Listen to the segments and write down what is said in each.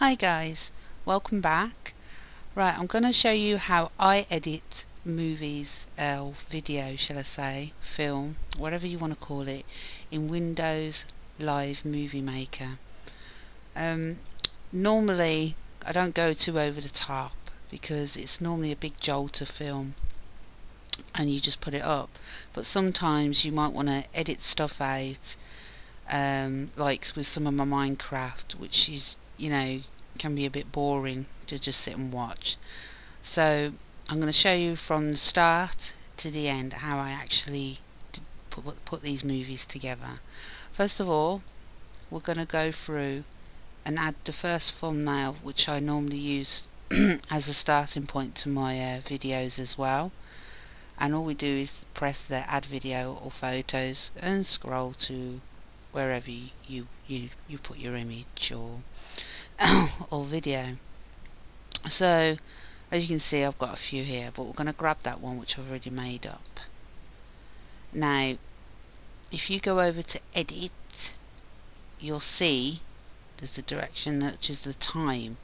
Hi guys, welcome back. Right, I'm going to show you how I edit movies, or video shall I say, film, whatever you want to call it, in Windows Live Movie Maker. Normally I don't go too over the top because it's normally a big jolt of film and you just put it up, but sometimes you might want to edit stuff out, like with some of my Minecraft, which is, can be a bit boring to just sit and watch. So I'm going to show you from the start to the end how I actually put these movies together. First of all, we're going to go through and add the first thumbnail, which I normally use as a starting point to my videos as well. And all we do is press the add video or photos and scroll to wherever you put your image or or video. So as you can see, I've got a few here, but we're going to grab that one which I've already made up. Now if you go over to edit, you'll see there's a direction which is the time,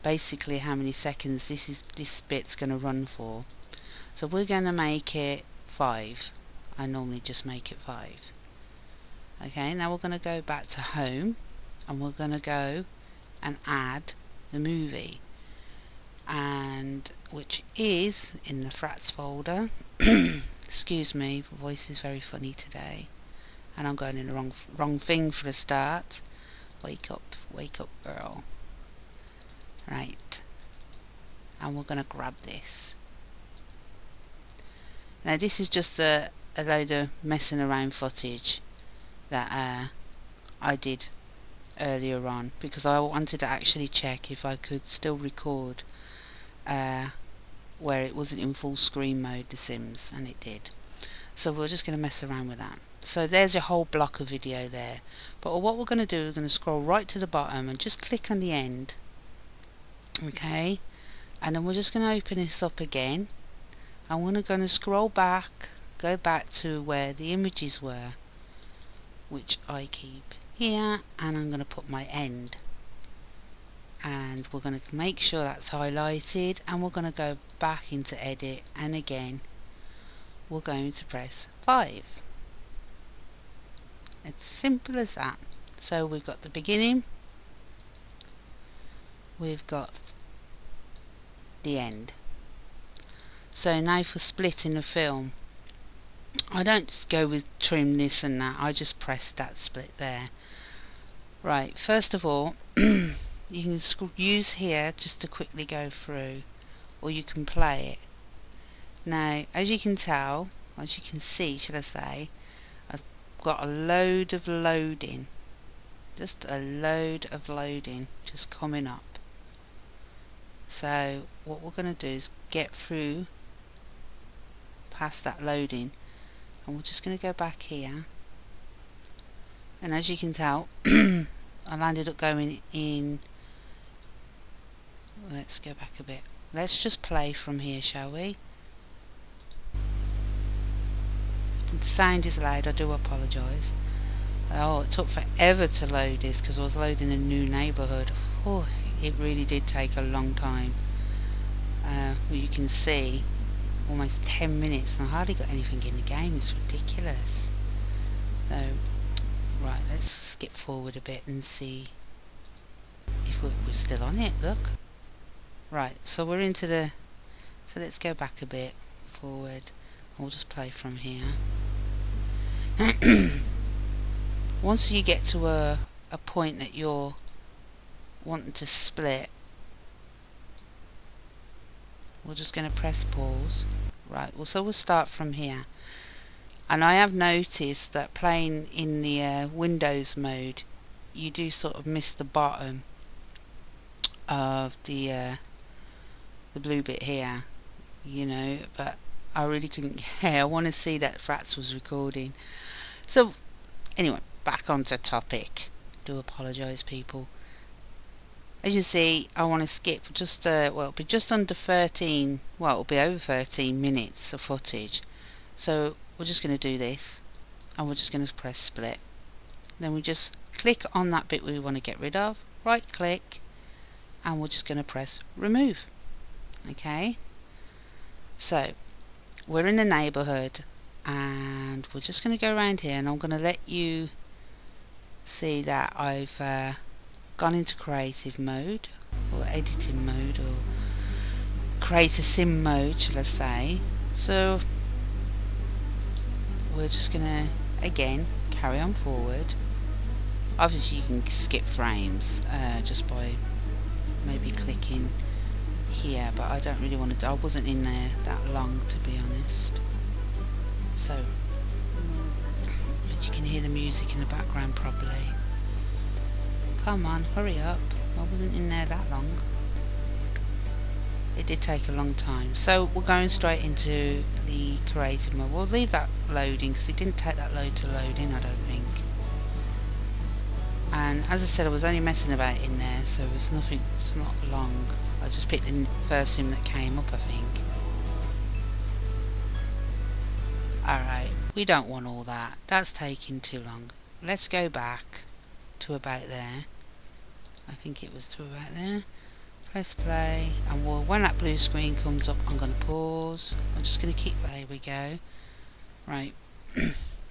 basically how many seconds this bit's going to run for. So we're going to make it 5. I normally just make it 5. Okay, now we're going to go back to home and we're going to go and add the movie, and which is in the Fraps folder. Excuse me, the voice is very funny today and I'm going in the wrong thing for a start. Wake up girl. Right, and we're going to grab this. Now this is just a load of messing around footage that I did earlier on, because I wanted to actually check if I could still record where it wasn't in full screen mode, The Sims, and it did. So we're just going to mess around with that. So there's a whole block of video there, but what we're going to do, we're going to scroll right to the bottom and just click on the end. Okay, and then we're just going to open this up again, and we're going to scroll back, go back to where the images were, which I keep here, and I'm going to put my end, and we're going to make sure that's highlighted, and we're going to go back into edit, and again we're going to press 5. It's simple as that. So we've got the beginning, we've got the end. So now for splitting the film, I don't just go with trim this and that, I just press that split there. Right, first of all you can use here just to quickly go through, or you can play it. Now as you can tell, as you can see should I say, I've got a load of loading, just a load of loading just coming up. So what we're going to do is get through past that loading, and we're just going to go back here, and as you can tell I landed up going in. Let's go back a bit, let's just play from here, shall we? If the sound is loud, I do apologise. Oh, it took forever to load this because I was loading a new neighbourhood. Oh, it really did take a long time. Well, you can see almost 10 minutes and I hardly got anything in the game. It's ridiculous. So right, let's skip forward a bit and see if we're still on it. Look, right, so we're into the, so let's go back a bit forward. We'll just play from here. Once you get to a point that you're wanting to split, we're just going to press pause. Right, well, so we'll start from here, and I have noticed that playing in the Windows mode, you do sort of miss the bottom of the blue bit here, but I really couldn't care. I want to see that Fraps was recording. So anyway, back onto topic. Do apologise, people. As you see, I want to skip just well, it'll be just under 13, well, it'll be over 13 minutes of footage. So we're just going to do this, and we're just going to press split. Then we just click on that bit we want to get rid of, right click, and we're just going to press remove. Okay, so we're in the neighborhood and we're just going to go around here, and I'm going to let you see that I've gone into creative mode or editing mode or create a sim mode, shall I say. So we're just going to again carry on forward. Obviously you can skip frames just by maybe clicking here, but I don't really want to. I wasn't in there that long, to be honest. So you can hear the music in the background probably. Come on, hurry up. I wasn't in there that long. It did take a long time. So we're going straight into the creative mode. We'll leave that loading because it didn't take that long to load in, I don't think. And as I said, I was only messing about in there, so it's nothing. It's not long. I just picked the first sim that came up, I think. Alright, we don't want all that. That's taking too long. Let's go back to about there. I think it was to about there. Press play, and when that blue screen comes up, I'm going to pause. I'm just going to keep. There we go. Right.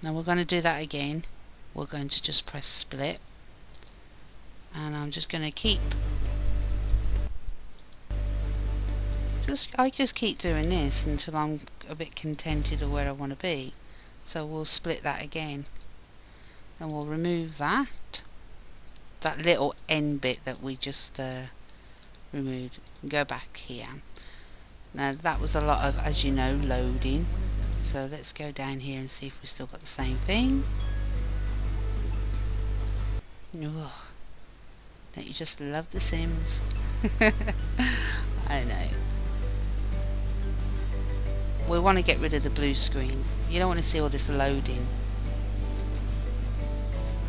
Now we're going to do that again. We're going to just press split, and I'm just going to keep. I just keep doing this until I'm a bit contented of where I want to be. So we'll split that again, and we'll remove that little end bit that we just removed, and go back here. Now that was a lot of, as you know, loading. So let's go down here and see if we still got the same thing. Ugh. Don't you just love The Sims? I know. We want to get rid of the blue screens. You don't want to see all this loading.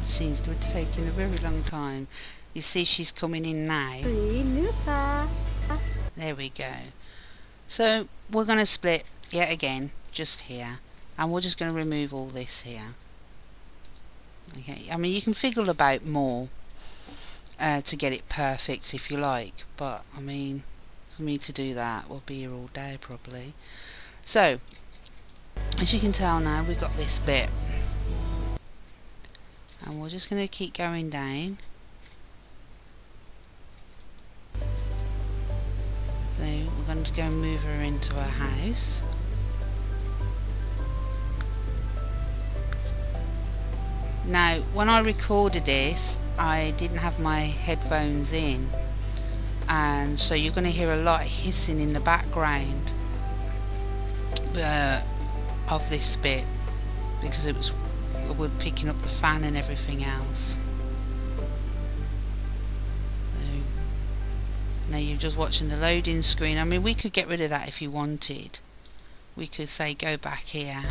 It seems to be taking a very long time. You see she's coming in now. There we go. So we're going to split yet again, just here. And we're just going to remove all this here. Okay, I mean you can fiddle about more to get it perfect if you like. But I mean, for me to do that, we'll be here all day probably. So, as you can tell now, we've got this bit. And we're just going to keep going down. So we're going to go and move her into her house. Now, when I recorded this, I didn't have my headphones in. And so you're going to hear a lot of hissing in the background of this bit, because we're picking up the fan and everything else. Now you're just watching the loading screen. I mean, we could get rid of that if you wanted. We could say go back here,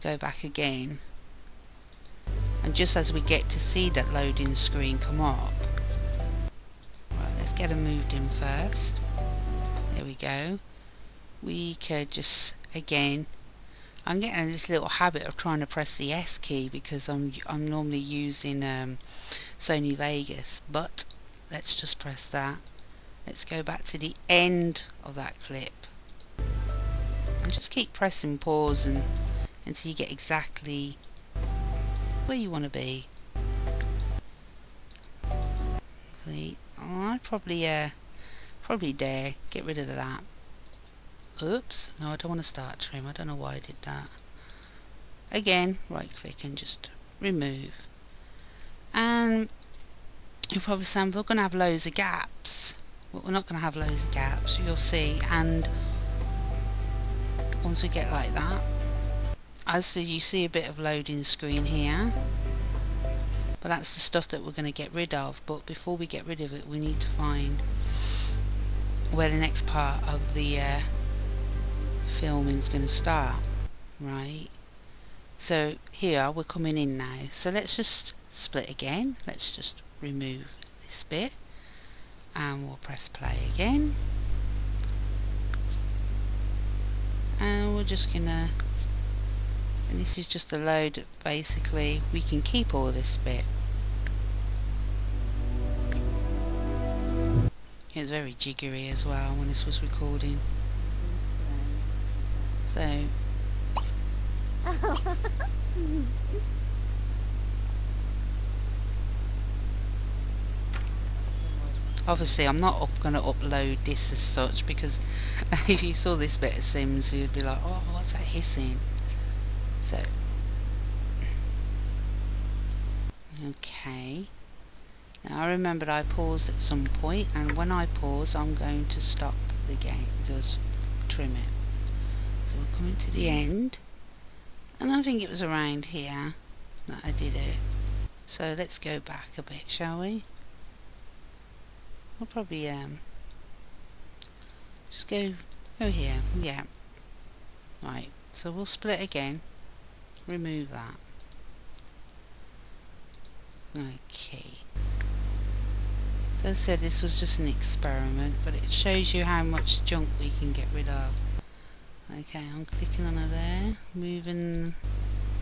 go back again, and just as we get to see that loading screen come up, right, let's get her moved in first. There we go. We could just, again, I'm getting this little habit of trying to press the S key because I'm normally using Sony Vegas, but let's just press that. Let's go back to the end of that clip and just keep pressing pause until you get exactly where you want to be. I'd probably dare get rid of that. Oops, no, I don't want to start trim. I don't know why I did that. Again, right click and just remove. And you're probably saying we're going to have loads of gaps. But we're not going to have loads of gaps, you'll see. And once we get like that, as you see a bit of loading screen here, but that's the stuff that we're going to get rid of. But before we get rid of it, we need to find where the next part of the filming is going to start, right? So here we're coming in now, so let's just split again. Let's just remove this bit and we'll press play again, and we're just gonna, and this is just the load. Basically we can keep all this bit. It was very jiggery as well when this was recording. So obviously I'm not going to upload this as such, because if you saw this bit of Sims you'd be like, oh, what's that hissing? So okay, now I remembered I paused at some point, and when I pause I'm going to stop the game, just trim it. So we're coming to the end, and I think it was around here that I did it. So let's go back a bit, shall we? We'll probably just go here. Yeah, right, so we'll split again, remove that. Okay, so as I said, this was just an experiment, but it shows you how much junk we can get rid of. Okay, I'm clicking on it there, moving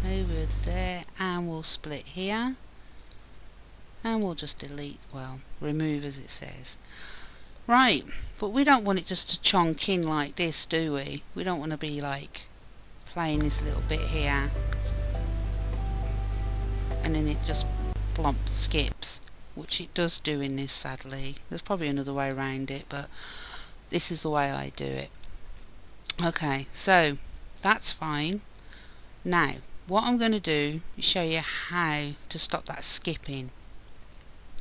over there, and we'll split here, and we'll just delete, well, remove as it says. Right, but we don't want it just to chunk in like this, do we? We don't want to be like playing this little bit here and then it just plump skips, which it does do in this, sadly. There's probably another way around it, but this is the way I do it. Okay, so that's fine. Now what I'm going to do is show you how to stop that skipping.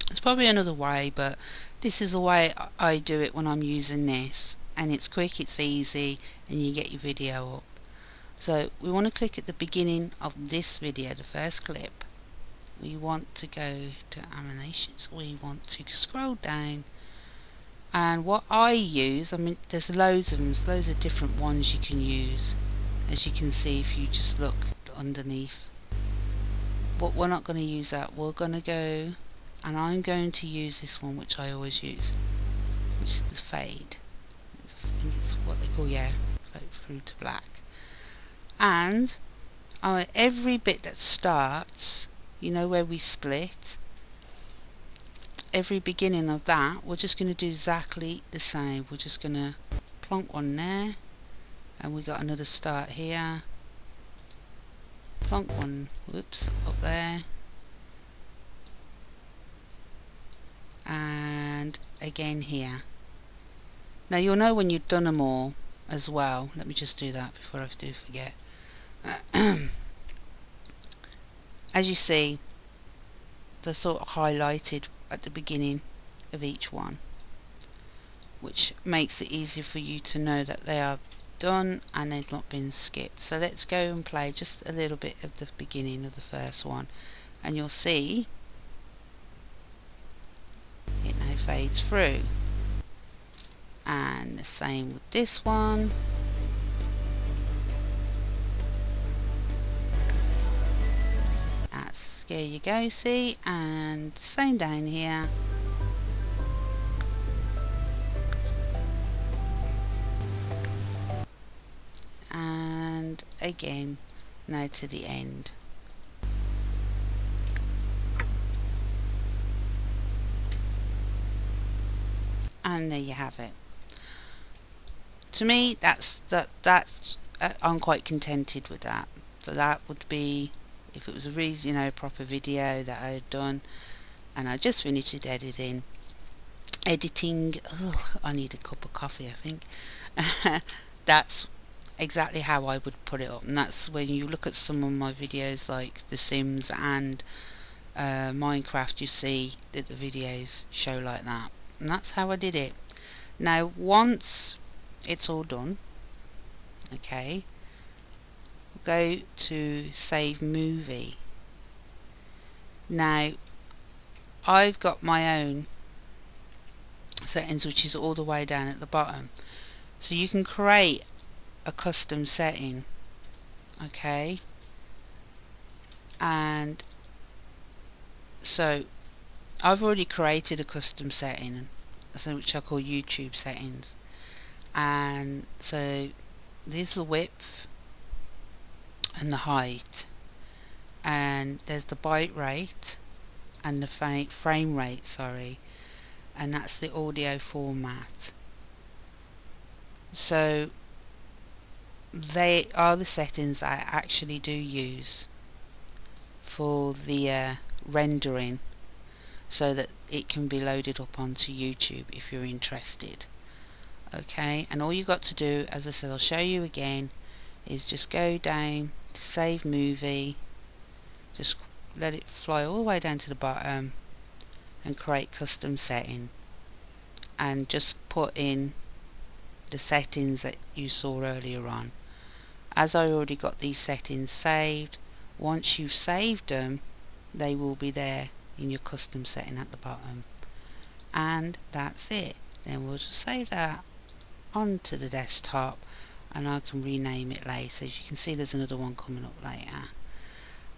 There's probably another way, but this is the way I do it when I'm using this, and it's quick, it's easy, and you get your video up. So we want to click at the beginning of this video, the first clip. We want to go to animations, we want to scroll down, and what I use, I mean there's loads of them, there's loads of different ones you can use, as you can see if you just look underneath. But we're not going to use that, we're going to go, and I'm going to use this one which I always use, which is the fade. I think it's what they call, yeah, fade through to black. And every bit that starts, you know where we split, every beginning of that, we're just going to do exactly the same. We're just going to plonk one there, and we got another start here, plonk one, whoops, up there, and again here. Now you'll know when you've done them all as well. Let me just do that before I do forget. As you see, they're sort of highlighted at the beginning of each one, which makes it easier for you to know that they are done and they've not been skipped. So let's go and play just a little bit of the beginning of the first one, and you'll see it now fades through. And the same with this one. There you go, see, and same down here. And again, now to the end. And there you have it. To me, that's I'm quite contented with that. So that would be, if it was a reason, you know, proper video that I had done, and I just finished it editing. Oh, I need a cup of coffee, I think. That's exactly how I would put it up, and that's when you look at some of my videos like The Sims and Minecraft, you see that the videos show like that, and that's how I did it. Now once it's all done, okay, go to save movie. Now I've got my own settings, which is all the way down at the bottom, so you can create a custom setting, okay, and so I've already created a custom setting, so which I call YouTube settings, and so there's the width and the height, and there's the byte rate and the frame rate, sorry, and that's the audio format. So they are the settings I actually do use for the rendering, so that it can be loaded up onto YouTube if you're interested. Okay, and all you got to do, as I said, I'll show you again, is just go down to save movie, just let it fly all the way down to the bottom and create custom setting, and just put in the settings that you saw earlier on. As I already got these settings saved, once you've saved them, they will be there in your custom setting at the bottom, and that's it. Then we'll just save that onto the desktop, and I can rename it later. As you can see, there's another one coming up later,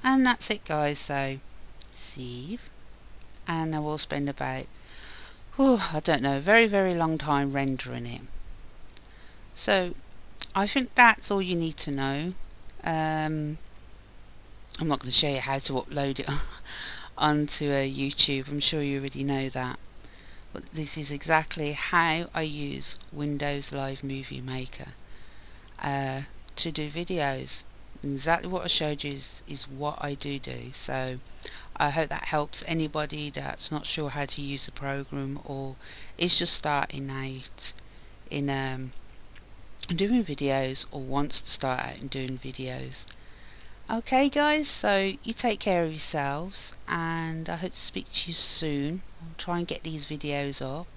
and that's it, guys. So save, and I will spend about I don't know, a very long time rendering it. So I think that's all you need to know. I'm not going to show you how to upload it onto YouTube. I'm sure you already know that. But this is exactly how I use Windows Live Movie Maker to do videos. Exactly what I showed you is what I do. So I hope that helps anybody that's not sure how to use the program, or is just starting out in doing videos, or wants to start out in doing videos. Okay guys, so you take care of yourselves, and I hope to speak to you soon. I'll try and get these videos up,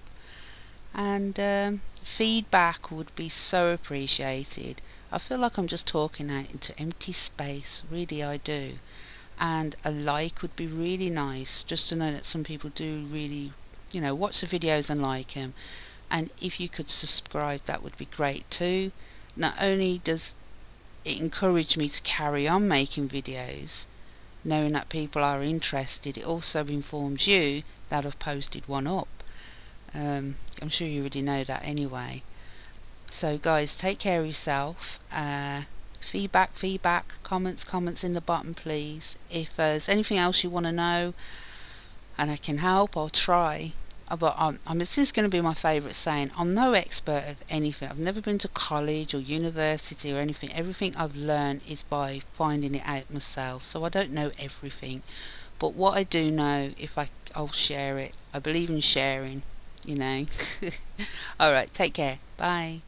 and feedback would be so appreciated. I feel like I'm just talking out into empty space, really I do. And a like would be really nice, just to know that some people do really, watch the videos and like them. And if you could subscribe, that would be great too. Not only does it encourage me to carry on making videos, knowing that people are interested, it also informs you that I've posted one up. I'm sure you already know that anyway. So guys, take care of yourself. Feedback, comments in the bottom please. If there's anything else you want to know and I can help, I'll try. But this is going to be my favourite saying, I'm no expert of anything. I've never been to college or university or anything. Everything I've learned is by finding it out myself. So I don't know everything, but what I do know, I'll share it. I believe in sharing, Alright, take care. Bye.